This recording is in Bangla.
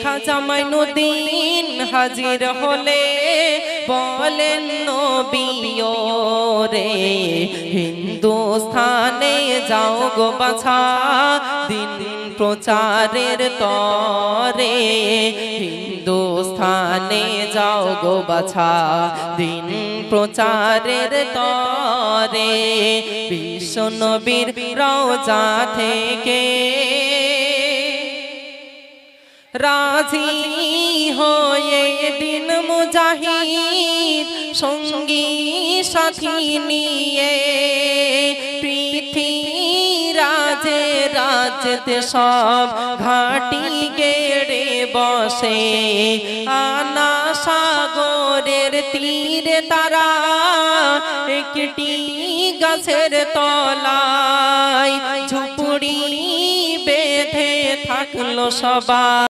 খাজা মাইনুদ্দিন হাজির হলে বলেন নবী রে হিন্দুস্থানে যাও গো বাছা দিন প্রচারের তরে হিন্দুস্থানে যাও গো বাছা দিন প্রচারের তরে বিশ্ব নবীর রওজা থেকে রাজি হয়ে দিন মুজাহিদ সঙ্গী সাথী নিয়ে পৃথিবীরাজে রাজতে সব ঘাটি গেড়ে বসে আনা সাগরের তীরে তারা একটি গাছের তলায় ঝুপড়ি বেঁধে থাকলো সবাই।